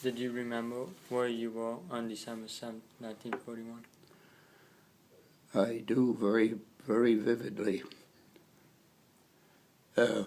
Did you remember where you were on December 7th, 1941? I do very, very vividly. I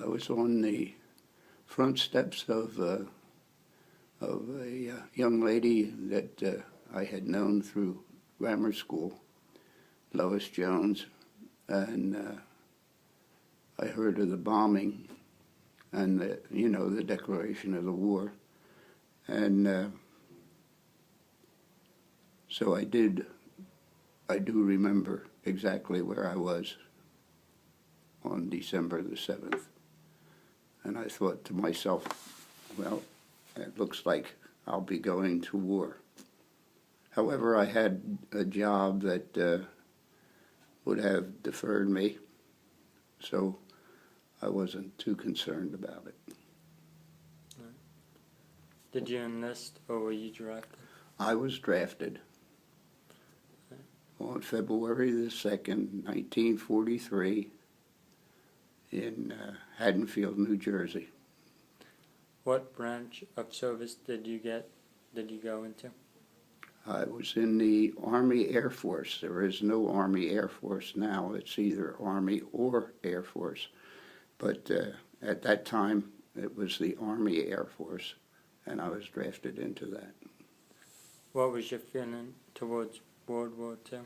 was on the front steps of a young lady that I had known through grammar school, Lois Jones, and I heard of the bombing and the declaration of the war, and so I do remember exactly where I was on December the 7th, and I thought to myself, well, it looks like I'll be going to war. However, I had a job that would have deferred me, so I wasn't too concerned about it. Did you enlist or were you drafted? I was drafted on February the 2nd, 1943, in Haddonfield, New Jersey. What branch of service did you go into? I was in the Army Air Force. There is no Army Air Force now. It's either Army or Air Force. But at that time, it was the Army Air Force, and I was drafted into that. What was your feeling towards World War II?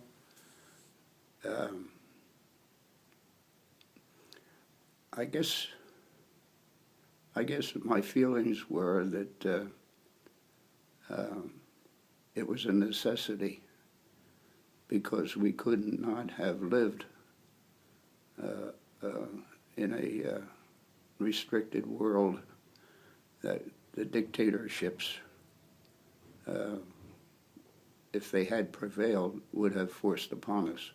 I guess my feelings were that it was a necessity, because we could not have lived in a restricted world that the dictatorships, if they had prevailed, would have forced upon us.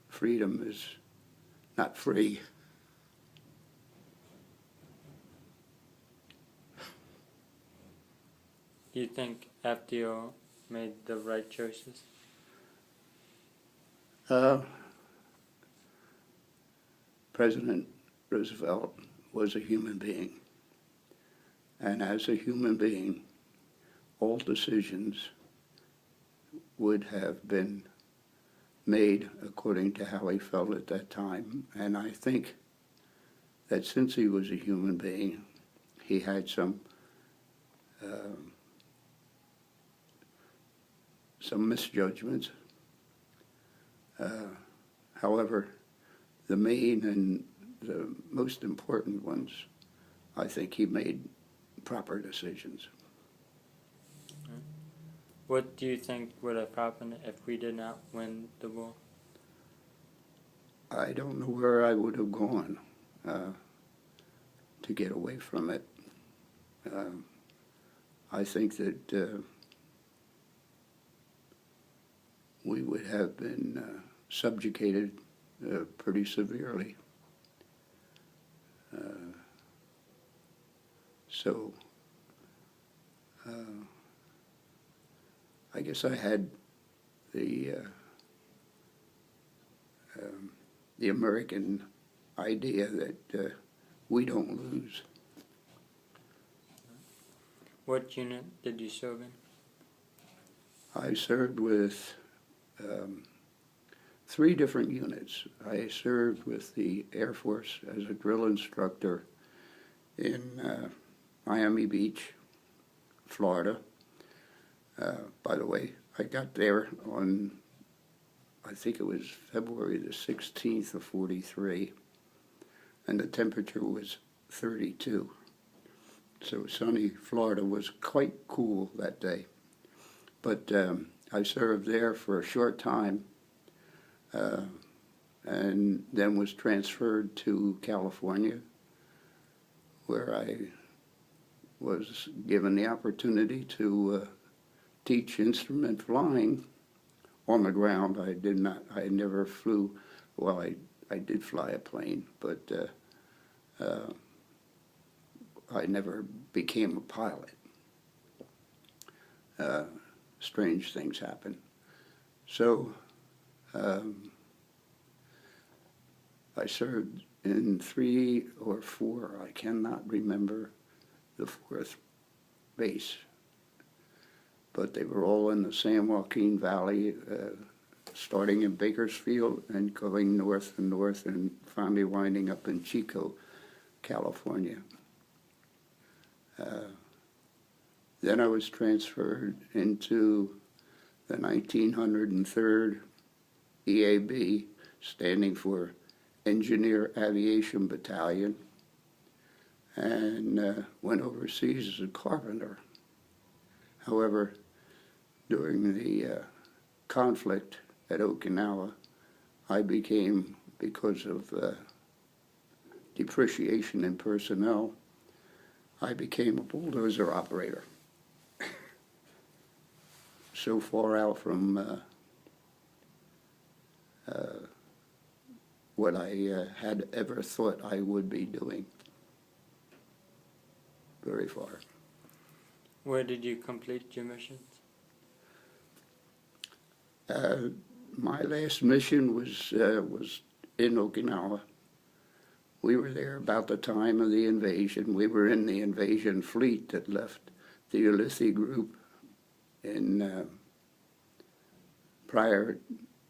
Freedom is not free. Do you think FDR made the right choices? President Roosevelt was a human being, and as a human being, all decisions would have been made according to how he felt at that time. And I think that since he was a human being, he had some misjudgments. However, the main and the most important ones, I think he made proper decisions. What do you think would have happened if we did not win the war? I don't know where I would have gone to get away from it. I think that we would have been subjugated pretty severely. So I guess I had the American idea that we don't lose. What unit did you serve in? I served with 3 different units. I served with the Air Force as a drill instructor in Miami Beach, Florida. By the way, I got there on, I think it was February the 16th of 43, and the temperature was 32. So sunny Florida was quite cool that day. But I served there for a short time, and then was transferred to California, where I was given the opportunity to teach instrument flying on the ground. I never flew, well, I did fly a plane, but I never became a pilot. Strange things happen. So I served in 3 or 4, I cannot remember, the fourth base. But they were all in the San Joaquin Valley, starting in Bakersfield and going north and north and finally winding up in Chico, California. Then I was transferred into the 1903rd EAB, standing for Engineer Aviation Battalion, and went overseas as a carpenter. However, during the conflict at Okinawa, I became, because of depreciation in personnel, I became a bulldozer operator. So far out from what I had ever thought I would be doing. Very far. Where did you complete your missions? My last mission was in Okinawa. We were there about the time of the invasion. We were in the invasion fleet that left the Ulithi group in prior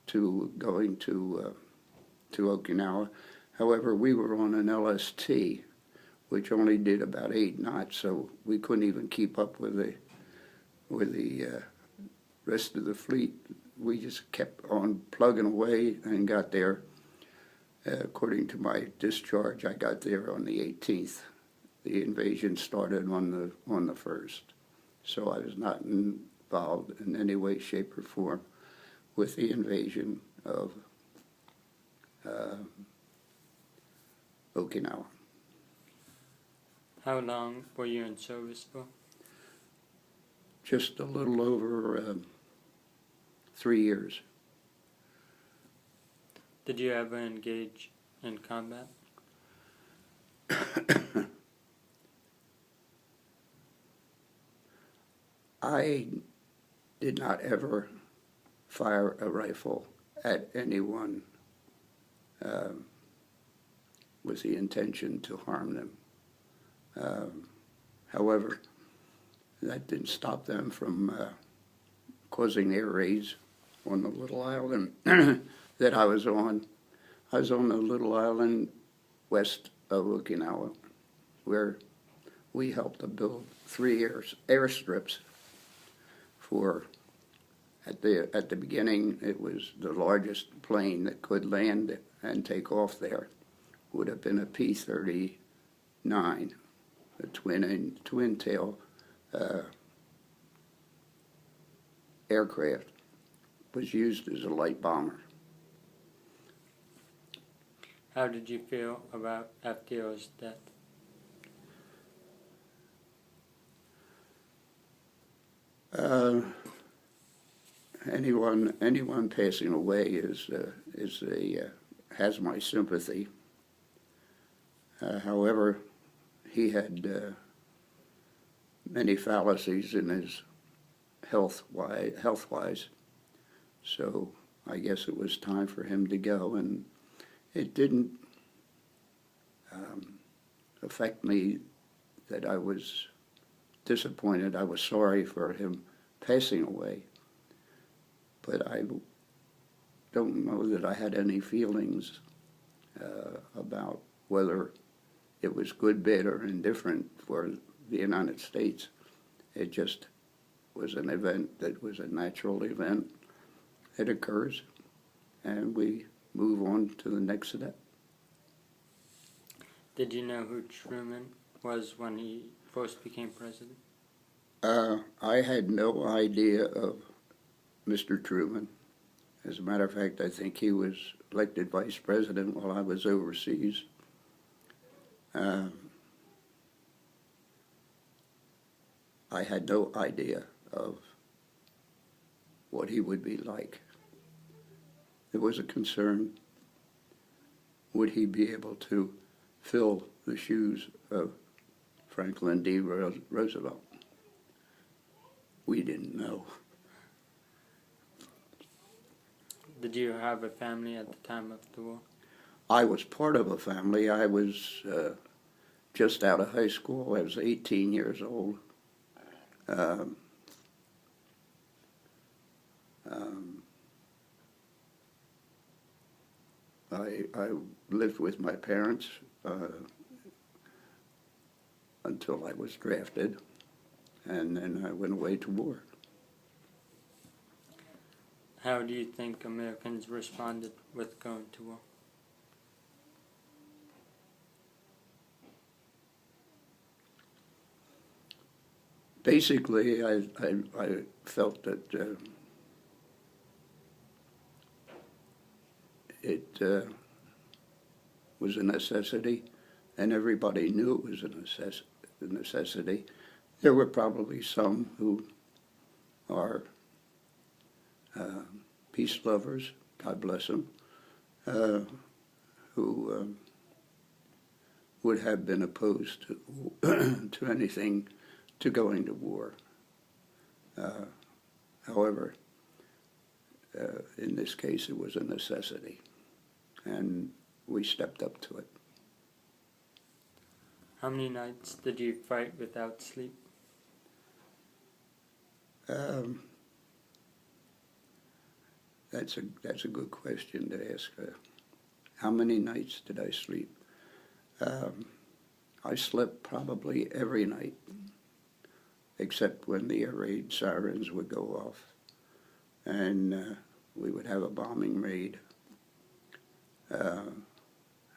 to going to Okinawa. However, we were on an LST, which only did about 8 knots, so we couldn't even keep up with the rest of the fleet. We just kept on plugging away and got there. According to my discharge, I got there on the 18th. The invasion started on the 1st, so I was not involved in any way, shape, or form with the invasion of Okinawa. How long were you in service for? Just a little over 3 years. Did you ever engage in combat? I did not ever fire a rifle at anyone with the intention to harm them. However, that didn't stop them from causing air raids on the little island that I was on. I was on the little island west of Okinawa, where we helped to build 3 airstrips for, at the beginning, it was the largest plane that could land and take off there. Would have been a P-39, a twin-tail aircraft. Was used as a light bomber. How did you feel about FDR's death? Anyone passing away has my sympathy. However, he had many fallacies in his health-wise, so I guess it was time for him to go, and it didn't affect me that I was disappointed. I was sorry for him passing away, but I don't know that I had any feelings about whether it was good, bad, or indifferent for the United States. It just was an event that was a natural event that occurs, and we move on to the next step. Did you know who Truman was when he first became president? I had no idea of Mr. Truman. As a matter of fact, I think he was elected vice president while I was overseas. I had no idea of what he would be like. There was a concern, would he be able to fill the shoes of Franklin D. Roosevelt? We didn't know. Did you have a family at the time of the war? I was part of a family. I was just out of high school. I was 18 years old. Um, um, I lived with my parents until I was drafted, and then I went away to war. How do you think Americans responded with going to war? Basically, I felt that it was a necessity, and everybody knew it was a necessity. There were probably some who are peace lovers, God bless them, who would have been opposed to, to anything, to going to war. However, in this case, it was a necessity, and we stepped up to it. How many nights did you fight without sleep? That's a good question to ask. How many nights did I sleep? I slept probably every night, except when the air raid sirens would go off, and we would have a bombing raid.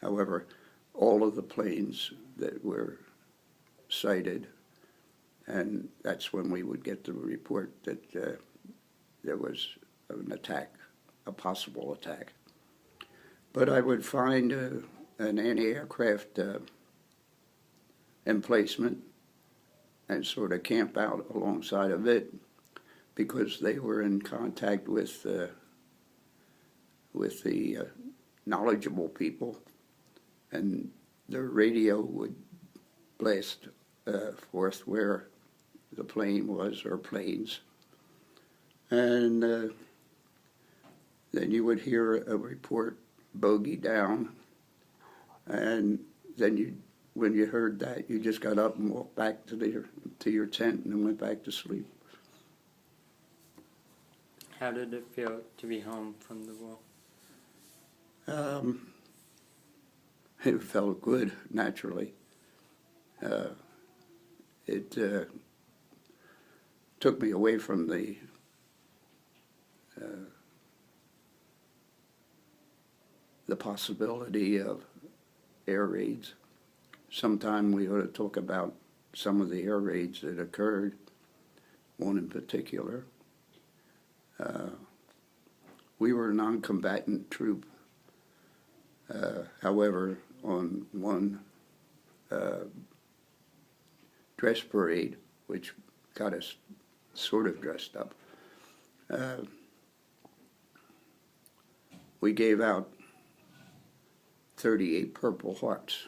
However, all of the planes that were sighted, and that's when we would get the report that there was an attack, a possible attack. But I would find an anti-aircraft emplacement and sort of camp out alongside of it, because they were in contact with the knowledgeable people, and the radio would blast forth where the plane was, or planes, and then you would hear a report, bogey down, and then when you heard that, you just got up and walked back to your tent and then went back to sleep. How did it feel to be home from the war? It felt good, naturally. It took me away from the possibility of air raids. Sometime we ought to talk about some of the air raids that occurred, one in particular. We were a non-combatant troop. However, on one dress parade, which got us sort of dressed up, we gave out 38 Purple Hearts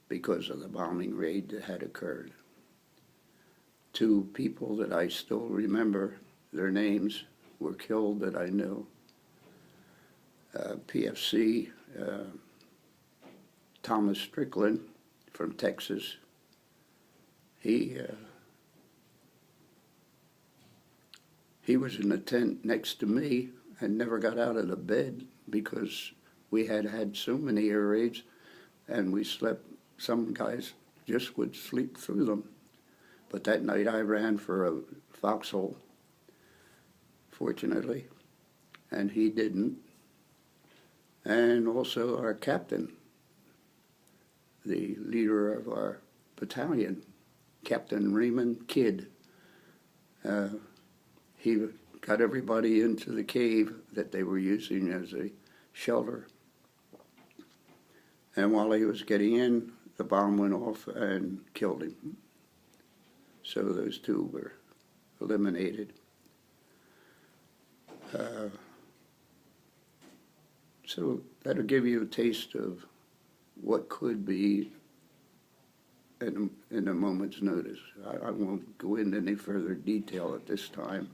because of the bombing raid that had occurred. Two people that I still remember, their names, were killed that I knew. PFC, Thomas Strickland from Texas, he was in the tent next to me and never got out of the bed because we had had so many air raids, and we slept, some guys just would sleep through them. But that night I ran for a foxhole, fortunately, and he didn't. And also our captain, the leader of our battalion, Captain Raymond Kidd, he got everybody into the cave that they were using as a shelter. And while he was getting in, the bomb went off and killed him. So those two were eliminated. So that'll give you a taste of what could be in a moment's notice. I won't go into any further detail at this time.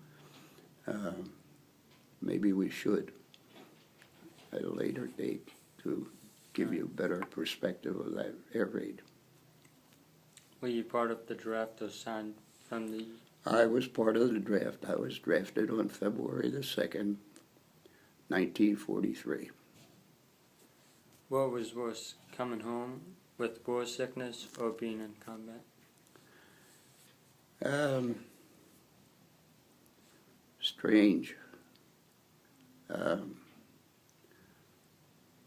Maybe we should at a later date to give you a better perspective of that air raid. Were you part of the draft or signed from the... I was part of the draft. I was drafted on February the 2nd, 1943. What was worse, coming home with war sickness or being in combat? Strange.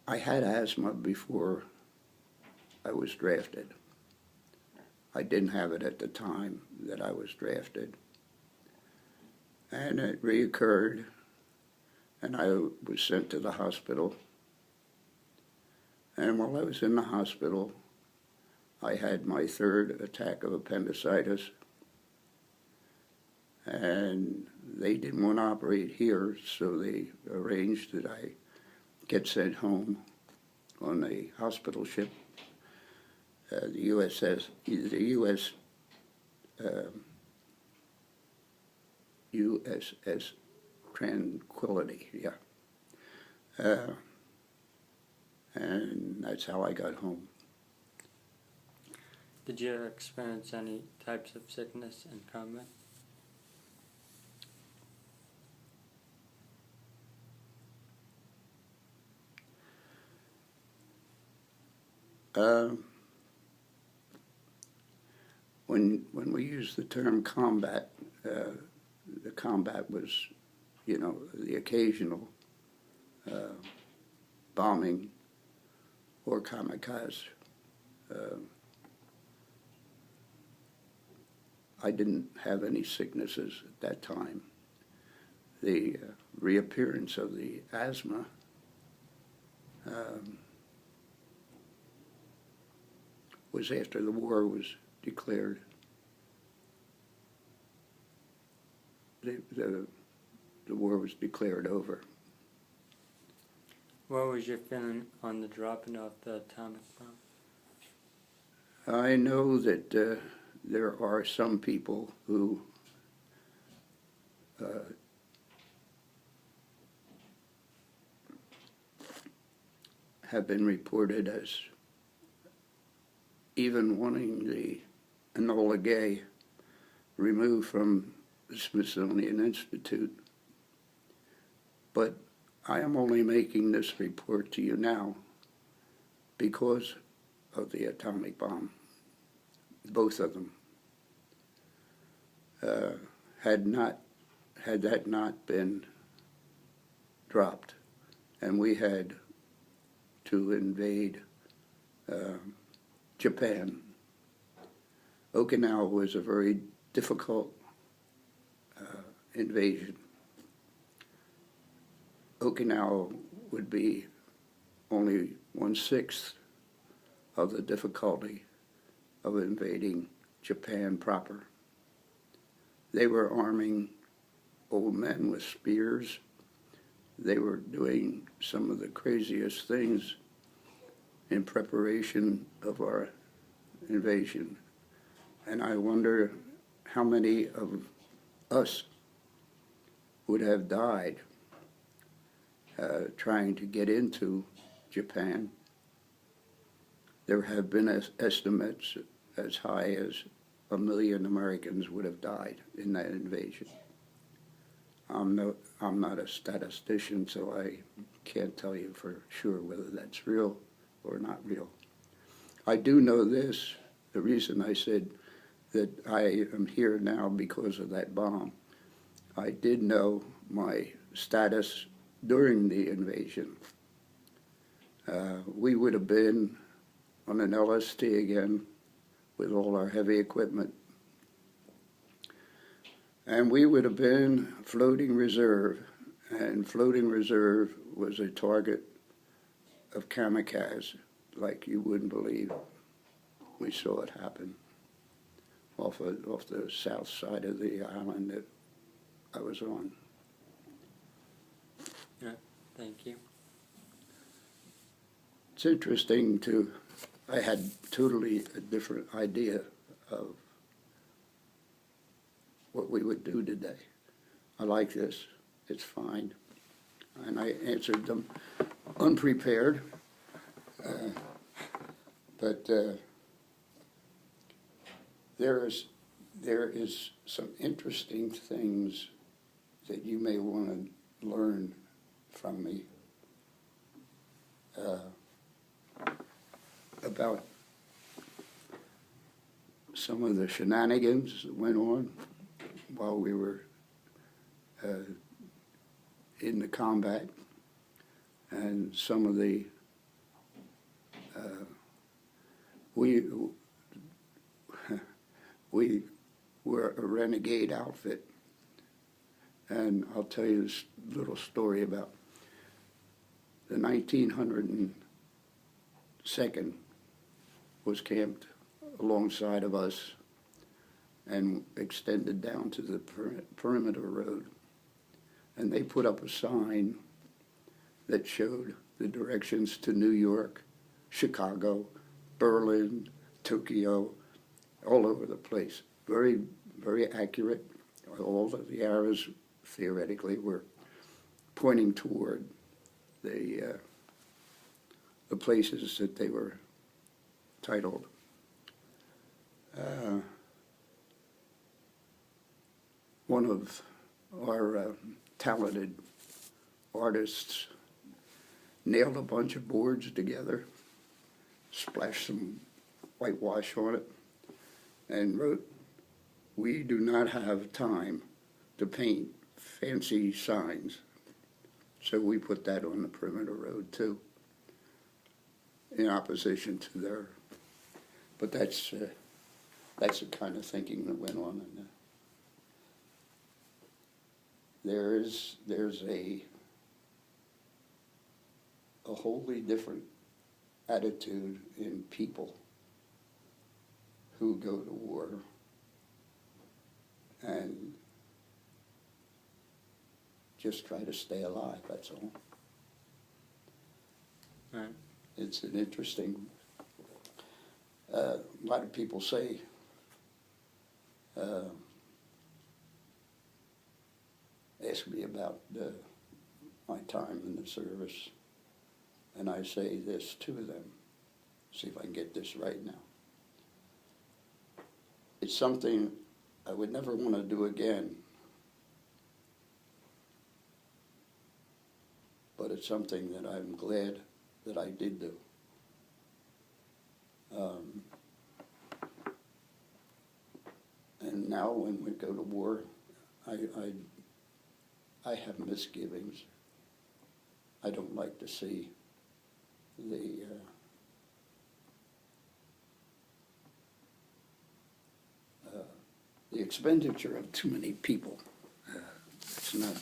I had asthma before I was drafted. I didn't have it at the time that I was drafted. And it reoccurred, and I was sent to the hospital. And while I was in the hospital, I had my third attack of appendicitis. And they didn't want to operate here, so they arranged that I get sent home on a hospital ship, the USS Tranquility, yeah. And that's how I got home. Did you ever experience any types of sickness in combat? When we use the term combat, the combat was, the occasional bombing or kamikaze. I didn't have any sicknesses at that time. The reappearance of the asthma was after the war was declared. The war was declared over. What was your feeling on the dropping of the atomic bomb? I know that there are some people who have been reported as even wanting the Enola Gay removed from the Smithsonian Institute. But I am only making this report to you now because of the atomic bomb, both of them. Had that not been dropped, and we had to invade Japan, Okinawa was a very difficult invasion. Okinawa would be only 1/6 of the difficulty of invading Japan proper. They were arming old men with spears. They were doing some of the craziest things in preparation of our invasion. And I wonder how many of us would have died trying to get into Japan. There have been estimates as high as 1 million Americans would have died in that invasion. I'm not a statistician, so I can't tell you for sure whether that's real or not real. I do know this, the reason I said that I am here now because of that bomb. I did know my status during the invasion. We would have been on an LST again with all our heavy equipment. And we would have been floating reserve, and floating reserve was a target of kamikaze like you wouldn't believe. We saw it happen off the south side of the island that I was on. Yeah, thank you. It's interesting I had totally a different idea of what we would do today. I like this, it's fine. And I answered them unprepared, but there is some interesting things that you may want to learn from me about some of the shenanigans that went on while we were in the combat, and some of the we were a renegade outfit, and I'll tell you this little story about the 1902nd was camped alongside of us and extended down to the perimeter road. And they put up a sign that showed the directions to New York, Chicago, Berlin, Tokyo, all over the place. Very, very accurate. All of the arrows, theoretically, were pointing toward the places that they were titled. One of our talented artists nailed a bunch of boards together, splashed some whitewash on it, and wrote, "We do not have time to paint fancy signs." So we put that on the perimeter road too, in opposition to their, but that's the kind of thinking that went on in there. There's a wholly different attitude in people who go to war and just try to stay alive, that's all. Right. It's an interesting, a lot of people say, ask me about my time in the service, and I say this to them. See if I can get this right now. It's something I would never want to do again, but it's something that I'm glad that I did do. And now when we go to war, I have misgivings. I don't like to see the expenditure of too many people. It's not,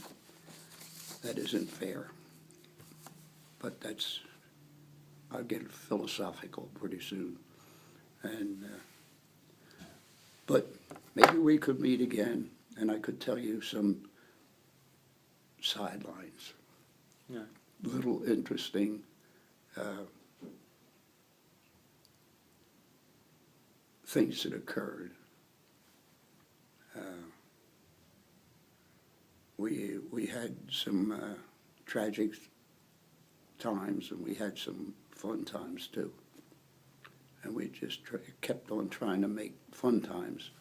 that isn't fair. But that's, I'll get philosophical pretty soon. And but maybe we could meet again, and I could tell you some sidelines, Yeah. little interesting things that occurred. We had some tragic times, and we had some fun times too. And we just kept on trying to make fun times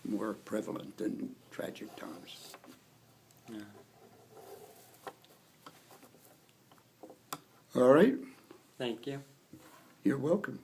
more prevalent than tragic times. Yeah. All right. Thank you. You're welcome.